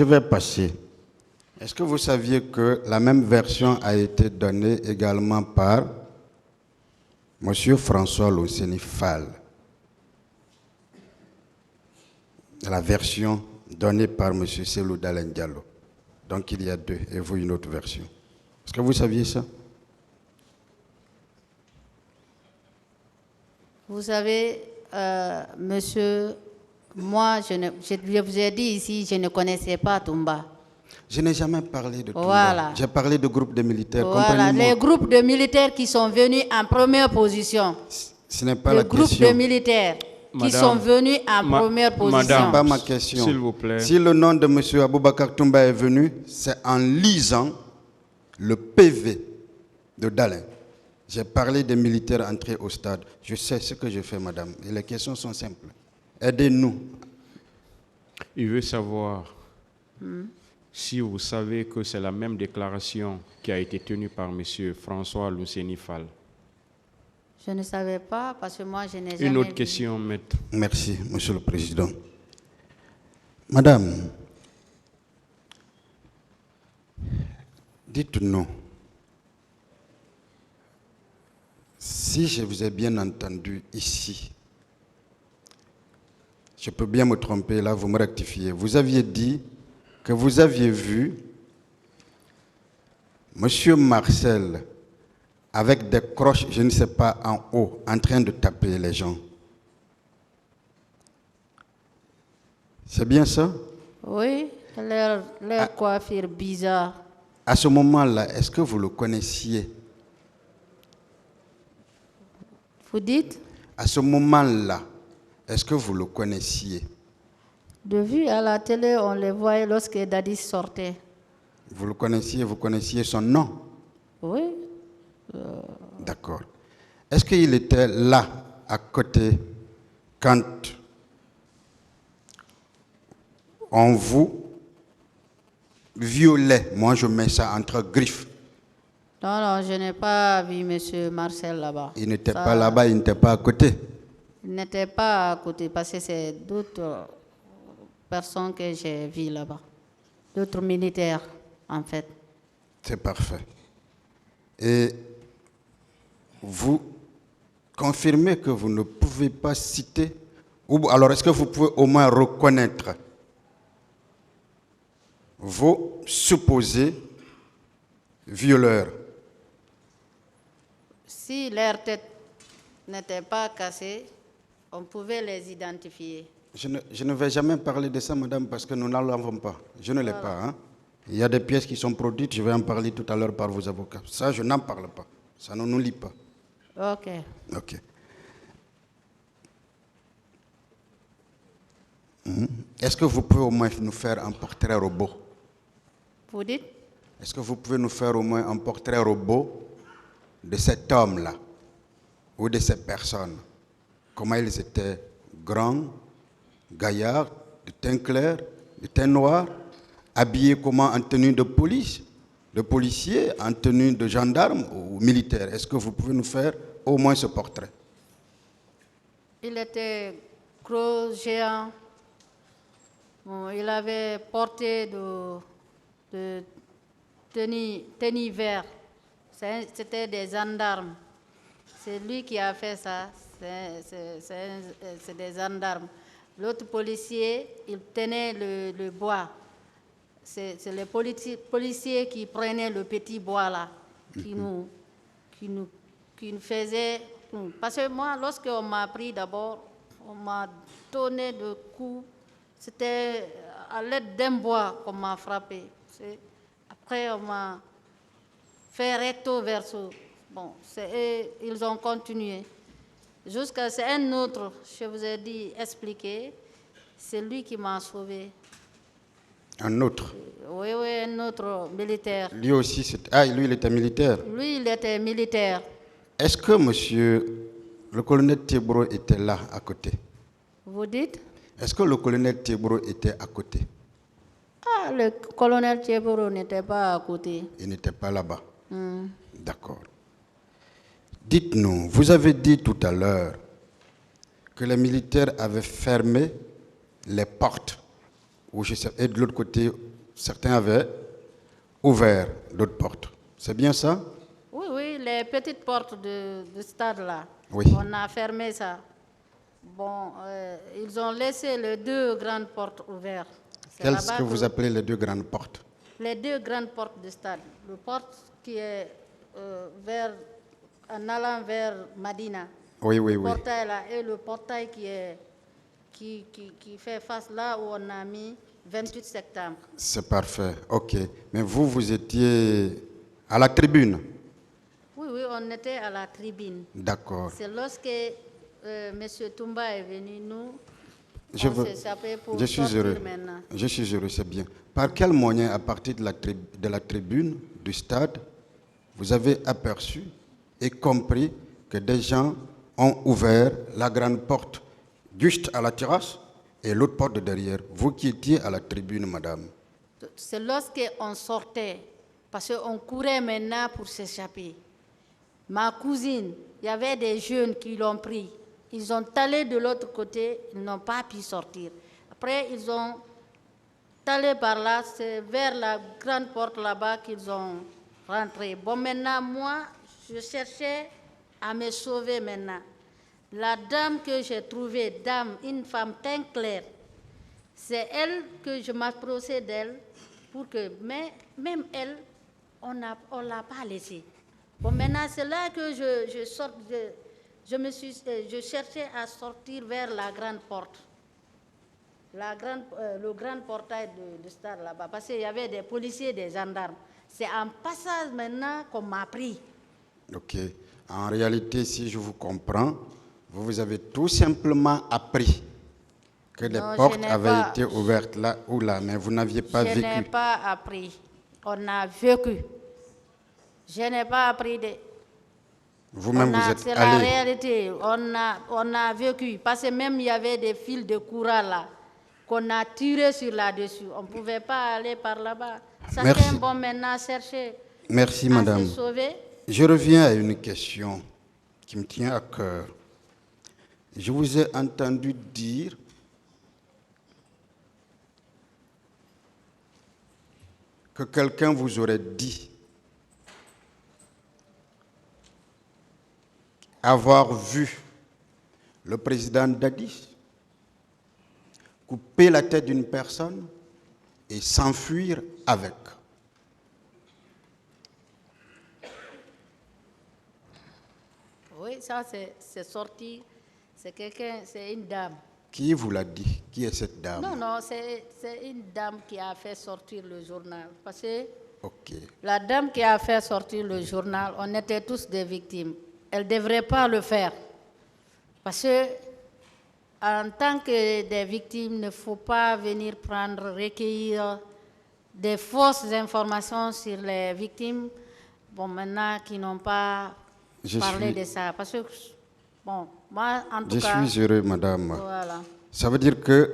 je vais passer. Est-ce que vous saviez que la même version a été donnée également par M. François Lonseni Fall? La version donnée par M. Cellou Dalein Diallo. Donc il y a deux, et vous une autre version. Est-ce que vous saviez ça? Vous savez, monsieur, moi, je vous ai dit ici, je ne connaissais pas Toumba. Je n'ai jamais parlé de Toumba. Voilà. J'ai parlé de groupes de militaires. Voilà, les groupes de militaires qui sont venus en première position. Ce n'est pas la question. Les groupes de militaires qui sont venus en première position. Ce n'est pas ma question. S'il vous plaît. Si le nom de M. Aboubakar Toumba est venu, c'est en lisant le PV de Dalein. J'ai parlé des militaires entrés au stade. Je sais ce que je fais, madame. Et les questions sont simples. Aidez-nous. Il veut savoir si vous savez que c'est la même déclaration qui a été tenue par M. François Lonseni Fall. Je ne savais pas parce que moi, je n'ai jamais Une autre vu. question, maître. Merci, Monsieur le Président. Madame, dites-nous, si je vous ai bien entendu ici, je peux bien me tromper, là vous me rectifiez, vous aviez dit que vous aviez vu Monsieur Marcel avec des croches, je ne sais pas, en haut, en train de taper les gens. C'est bien ça? Oui, leur coiffure bizarre. À ce moment-là, est-ce que vous le connaissiez? Vous dites? À ce moment-là, est-ce que vous le connaissiez? De vue à la télé, on les voyait lorsque Dadis sortait. Vous le connaissiez, vous connaissiez son nom? Oui. D'accord. Est-ce qu'il était là, à côté, quand on vous violait? Moi, je mets ça entre griffes. Non, je n'ai pas vu M. Marcel là-bas. Il n'était pas là-bas, il n'était pas à côté. Il n'était pas à côté parce que c'est d'autres personnes que j'ai vues là-bas. D'autres militaires, en fait. C'est parfait. Et vous confirmez que vous ne pouvez pas citer, ou alors est-ce que vous pouvez au moins reconnaître vos supposés violeurs? Si leur tête n'était pas cassée, on pouvait les identifier. Je ne vais jamais parler de ça, madame, parce que nous n'en avons pas. Je ne l'ai pas. Hein? Il y a des pièces qui sont produites, je vais en parler tout à l'heure par vos avocats. Ça, je n'en parle pas. Ça ne nous lie pas. Ok. Ok. Est-ce que vous pouvez au moins nous faire un portrait robot? Vous dites? Est-ce que vous pouvez nous faire au moins un portrait robot de cet homme-là ou de ces personnes? Comment ils étaient grands, gaillards, de teint clair, de teint noir, habillés comment en tenue de police, de policier, en tenue de gendarme ou militaire? Est-ce que vous pouvez nous faire au moins ce portrait? Il était gros, géant. Bon, il avait porté de tenue vert. C'était des gendarmes. C'est lui qui a fait ça. C'est des gendarmes. L'autre policier, il tenait le bois. C'est les policiers qui prenaient le petit bois là, qui nous faisaient. Parce que moi, lorsqu'on m'a pris d'abord, on m'a donné de coups. C'était à l'aide d'un bois qu'on m'a frappé. Après, on m'a fait recto verso. Bon, ils ont continué. Jusqu'à c'est un autre, je vous ai dit, expliqué, c'est lui qui m'a sauvé. Un autre? Oui, un autre militaire. Lui aussi, lui, il était militaire? Lui, il était militaire. Est-ce que monsieur le colonel Thiebro était là, à côté? Vous dites? Est-ce que le colonel Thiebro était à côté? Ah, le colonel Thiebro n'était pas à côté. Il n'était pas là-bas. D'accord. Dites-nous, vous avez dit tout à l'heure que les militaires avaient fermé les portes, et de l'autre côté, certains avaient ouvert d'autres portes. C'est bien ça? Oui, oui, les petites portes du stade là. Oui. On a fermé ça. Bon, ils ont laissé les deux grandes portes ouvertes. C'est Qu'est-ce là-bas que vous appelez les deux grandes portes? Les deux grandes portes du stade. La porte qui est en allant vers Madina. Oui, oui, Le oui. portail là et le portail qui fait face là où on a mis 28 septembre. C'est parfait, ok. Mais vous, vous étiez à la tribune? Oui, oui, on était à la tribune. D'accord. C'est lorsque M. Toumba est venu, nous, Je on veux- s'est échappé pour Je suis sortir heureux. maintenant. Je suis heureux, c'est bien. Par quel moyen, à partir de la tribune, du stade, vous avez aperçu et compris que des gens ont ouvert la grande porte juste à la terrasse et l'autre porte de derrière? Vous qui étiez à la tribune, madame. C'est lorsqu'on sortait, parce qu'on courait maintenant pour s'échapper. Ma cousine, il y avait des jeunes qui l'ont pris. Ils ont allé de l'autre côté, ils n'ont pas pu sortir. Après, ils ont allé par là, c'est vers la grande porte là-bas qu'ils ont rentré. Bon, maintenant, moi, je cherchais à me sauver maintenant. La dame que j'ai trouvée, une femme teint clair, c'est elle que je m'approchais d'elle pour que, mais même elle, on ne l'a pas laissée. Bon, maintenant, c'est là que je cherchais à sortir vers la grande porte, le grand portail de stade là-bas, parce qu'il y avait des policiers, des gendarmes. C'est en passage maintenant qu'on m'a pris. Ok. En réalité, si je vous comprends, vous avez tout simplement appris que les Non, je portes n'ai avaient pas- été ouvertes là ou là, mais vous n'aviez pas Je n'ai vécu. pas appris. On a vécu. Je n'ai pas appris de... Vous-même, vous êtes C'est la allé. réalité. On a vécu. Parce que même il y avait des fils de courant là, qu'on a tiré sur là-dessus. On ne pouvait pas aller par là-bas. Merci. Chacun bon maintenant chercher Merci, à madame. se sauver. Je reviens à une question qui me tient à cœur. Je vous ai entendu dire que quelqu'un vous aurait dit avoir vu le président Dadis couper la tête d'une personne et s'enfuir avec. Oui, ça c'est sorti. C'est quelqu'un, c'est une dame. Qui vous l'a dit? Qui est cette dame? Non, non, c'est une dame qui a fait sortir le journal. Parce que Ok. la dame qui a fait sortir le journal, on était tous des victimes. Elle ne devrait pas le faire. Parce que, en tant que des victimes, il ne faut pas venir recueillir des fausses informations sur les victimes, bon, maintenant, qui n'ont pas parlé de ça. Parce que, bon, moi, en tout Je cas... suis heureux, madame. Voilà. Ça veut dire que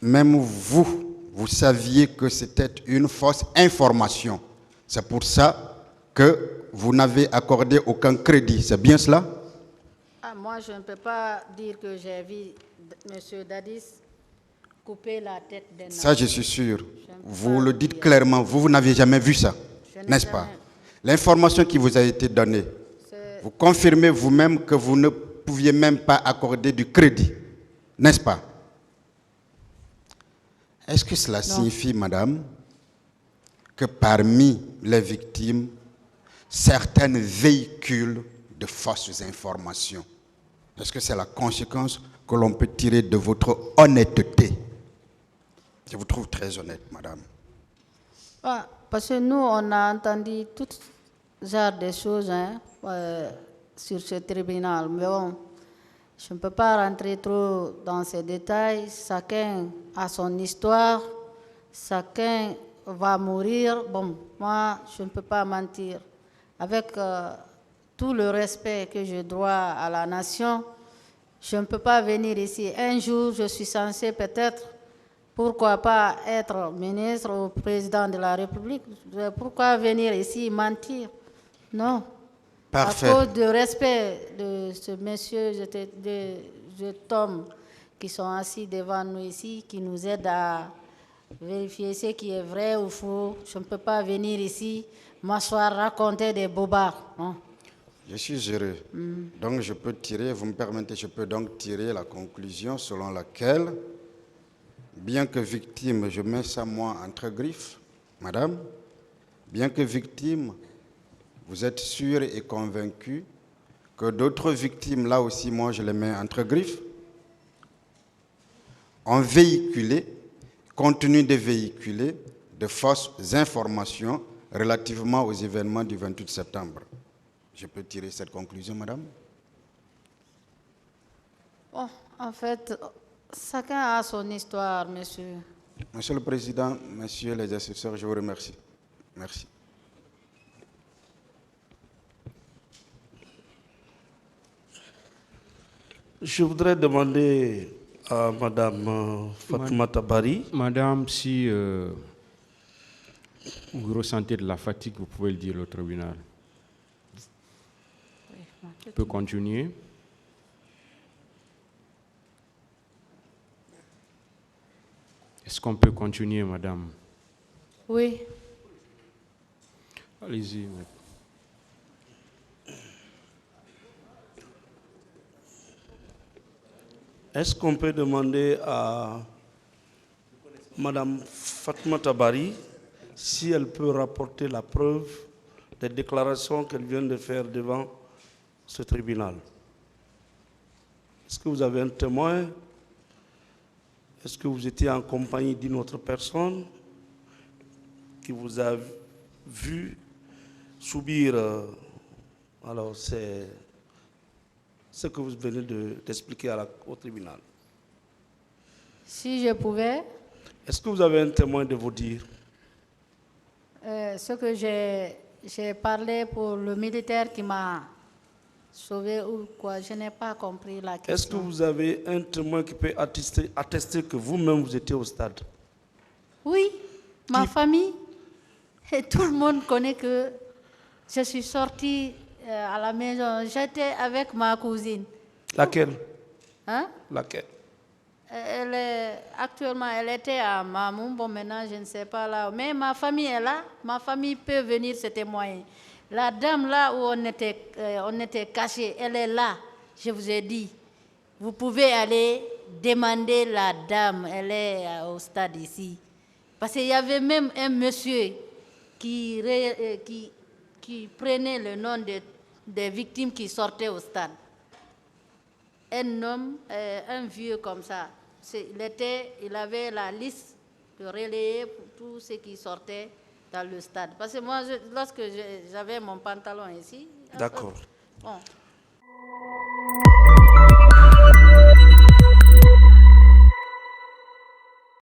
même vous saviez que c'était une fausse information. C'est pour ça que vous n'avez accordé aucun crédit. C'est bien cela? Ah, moi, je ne peux pas dire que j'ai vu M. Dadis couper la tête d'un homme. Ça, je suis sûr. Vous pas le dites clairement. Vous n'avez jamais vu ça, Je n'ai n'est-ce pas? jamais- L'information qui vous a été donnée, C'est- vous confirmez vous-même que vous ne pouviez même pas accorder du crédit, n'est-ce pas? Est-ce que cela signifie, madame, que parmi les victimes, certaines véhiculent de fausses informations? Est-ce que c'est la conséquence que l'on peut tirer de votre honnêteté? Je vous trouve très honnête, madame. Ah, parce que nous, on a entendu tout genre de choses sur ce tribunal. Mais bon, je ne peux pas rentrer trop dans ces détails. Chacun a son histoire. Chacun va mourir. Bon, moi, je ne peux pas mentir. Avec tout le respect que je dois à la nation, je ne peux pas venir ici. Un jour, je suis censé peut-être, pourquoi pas être ministre ou président de la République. Pourquoi venir ici mentir? Non. Parfait. À cause du respect de ce monsieur, de cet homme qui sont assis devant nous ici, qui nous aident à vérifier ce qui est vrai ou faux. Je ne peux pas venir ici, m'asseoir, raconter des bobards. Non. Je suis heureux. Donc je peux tirer, vous me permettez, je peux donc tirer la conclusion selon laquelle, bien que victime, je mets ça moi entre griffes, madame, bien que victime, vous êtes sûr et convaincu que d'autres victimes, là aussi, moi je les mets entre griffes, ont véhiculé, continue de véhiculer de fausses informations relativement aux événements du 28 septembre. Je peux tirer cette conclusion, madame? Bon, en fait, chacun a son histoire, monsieur. Monsieur le Président, messieurs les assesseurs, je vous remercie. Merci. Je voudrais demander à Madame Fatoumata Bari. Madame, si vous ressentez de la fatigue, vous pouvez le dire au tribunal. On peut continuer. Est-ce qu'on peut continuer, madame? Oui. Allez-y. Est-ce qu'on peut demander à Madame Fatoumata Bari si elle peut rapporter la preuve des déclarations qu'elle vient de faire devant ce tribunal? Est-ce que vous avez un témoin? Est-ce que vous étiez en compagnie d'une autre personne qui vous a vu subir alors c'est ce que vous venez d'expliquer au tribunal? Si je pouvais, Est-ce que vous avez un témoin de vous dire? ce que j'ai parlé pour le militaire qui m'a sauvé ou quoi, je n'ai pas compris la question. Est-ce que vous avez un témoin qui peut attester que vous-même vous étiez au stade? Oui, ma famille. Et tout le monde connaît que je suis sortie à la maison. J'étais avec ma cousine. Laquelle? Hein? Laquelle? Actuellement, elle était à Mamou. Bon, maintenant, je ne sais pas là. Mais ma famille est là. Ma famille peut venir se témoigner. La dame là où on était cachés, elle est là. Je vous ai dit. Vous pouvez aller demander la dame. Elle est au stade ici. Parce qu'il y avait même un monsieur qui prenait le nom des victimes qui sortaient au stade. Un homme, un vieux comme ça. Il avait la liste de relayer pour tous ceux qui sortaient dans le stade. Parce que moi, lorsque j'avais mon pantalon ici... D'accord. Bon.